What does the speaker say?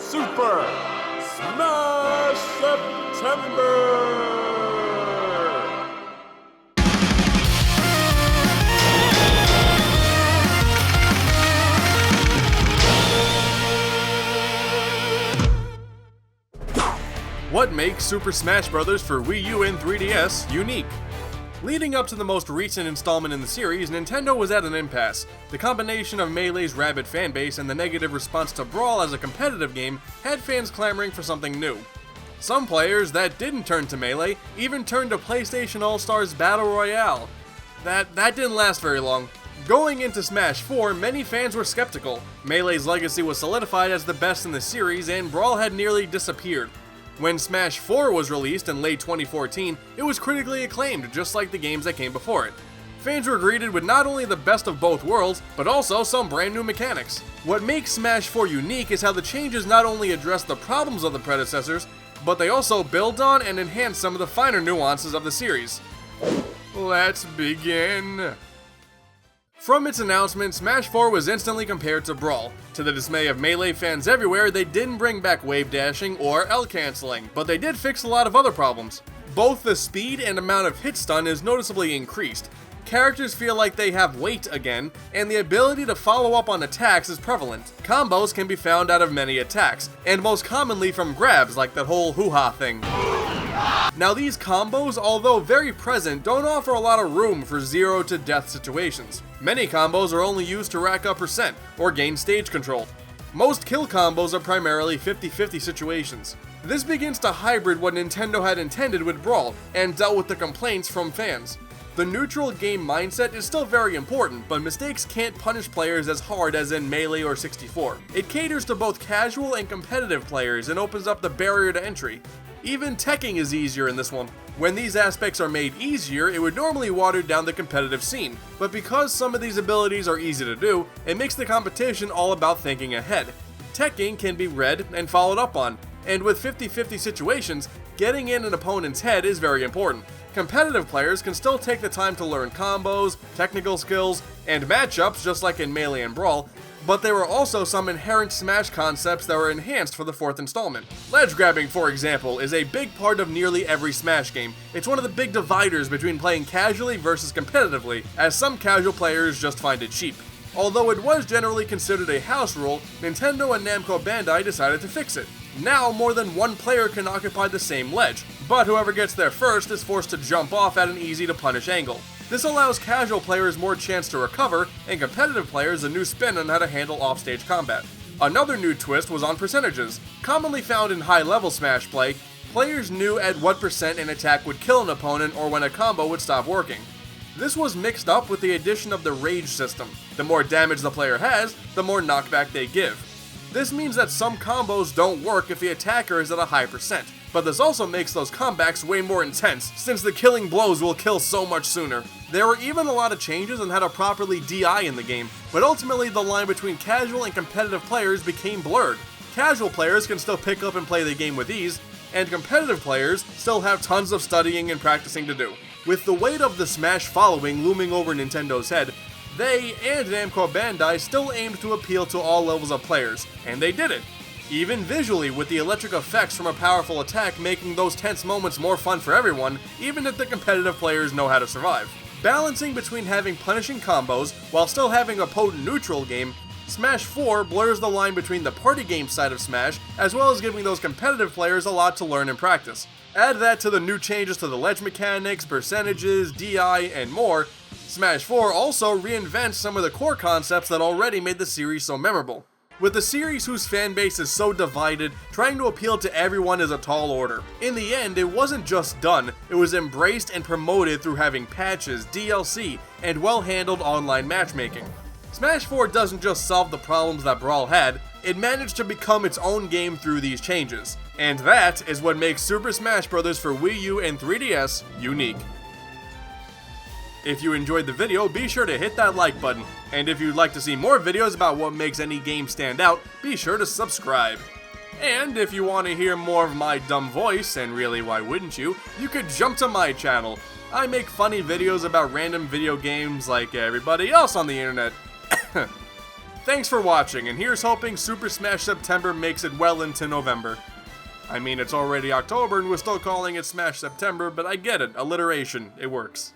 Super Smash September! What makes Super Smash Bros. For Wii U and 3DS unique? Leading up to the most recent installment in the series, Nintendo was at an impasse. The combination of Melee's rabid fanbase and the negative response to Brawl as a competitive game had fans clamoring for something new. Some players that didn't turn to Melee even turned to PlayStation All-Stars Battle Royale. That didn't last very long. Going into Smash 4, many fans were skeptical. Melee's legacy was solidified as the best in the series, and Brawl had nearly disappeared. When Smash 4 was released in late 2014, it was critically acclaimed, just like the games that came before it. Fans were greeted with not only the best of both worlds, but also some brand new mechanics. What makes Smash 4 unique is how the changes not only address the problems of the predecessors, but they also build on and enhance some of the finer nuances of the series. Let's begin! From its announcement, Smash 4 was instantly compared to Brawl. To the dismay of Melee fans everywhere, they didn't bring back wave dashing or L canceling, but they did fix a lot of other problems. Both the speed and amount of hit stun is noticeably increased. Characters feel like they have weight again, and the ability to follow up on attacks is prevalent. Combos can be found out of many attacks, and most commonly from grabs like that whole hoo-ha thing. Now these combos, although very present, don't offer a lot of room for zero to death situations. Many combos are only used to rack up percent, or gain stage control. Most kill combos are primarily 50-50 situations. This begins to hybrid what Nintendo had intended with Brawl, and dealt with the complaints from fans. The neutral game mindset is still very important, but mistakes can't punish players as hard as in Melee or 64. It caters to both casual and competitive players and opens up the barrier to entry. Even teching is easier in this one. When these aspects are made easier, it would normally water down the competitive scene, but because some of these abilities are easy to do, it makes the competition all about thinking ahead. Teching can be read and followed up on, and with 50-50 situations, getting in an opponent's head is very important. Competitive players can still take the time to learn combos, technical skills, and matchups just like in Melee and Brawl, but there were also some inherent Smash concepts that were enhanced for the fourth installment. Ledge grabbing, for example, is a big part of nearly every Smash game. It's one of the big dividers between playing casually versus competitively, as some casual players just find it cheap. Although it was generally considered a house rule, Nintendo and Namco Bandai decided to fix it. Now, more than one player can occupy the same ledge, but whoever gets there first is forced to jump off at an easy-to-punish angle. This allows casual players more chance to recover, and competitive players a new spin on how to handle offstage combat. Another new twist was on percentages. Commonly found in high-level Smash play, players knew at what percent an attack would kill an opponent or when a combo would stop working. This was mixed up with the addition of the rage system. The more damage the player has, the more knockback they give. This means that some combos don't work if the attacker is at a high percent, but this also makes those comebacks way more intense, since the killing blows will kill so much sooner. There were even a lot of changes on how to properly DI in the game, but ultimately the line between casual and competitive players became blurred. Casual players can still pick up and play the game with ease, and competitive players still have tons of studying and practicing to do. With the weight of the Smash following looming over Nintendo's head, they and Namco Bandai still aimed to appeal to all levels of players, and they did it. Even visually, with the electric effects from a powerful attack making those tense moments more fun for everyone, even if the competitive players know how to survive. Balancing between having punishing combos while still having a potent neutral game, Smash 4 blurs the line between the party game side of Smash, as well as giving those competitive players a lot to learn and practice. Add that to the new changes to the ledge mechanics, percentages, DI, and more, Smash 4 also reinvents some of the core concepts that already made the series so memorable. With a series whose fanbase is so divided, trying to appeal to everyone is a tall order. In the end, it wasn't just done, it was embraced and promoted through having patches, DLC, and well-handled online matchmaking. Smash 4 doesn't just solve the problems that Brawl had, it managed to become its own game through these changes. And that is what makes Super Smash Bros. For Wii U and 3DS unique. If you enjoyed the video, be sure to hit that like button, and if you'd like to see more videos about what makes any game stand out, be sure to subscribe. And if you want to hear more of my dumb voice, and really why wouldn't you, you could jump to my channel. I make funny videos about random video games like everybody else on the internet. Thanks for watching, and here's hoping Super Smash September makes it well into November. I mean, it's already October and we're still calling it Smash September, but I get it, alliteration, it works.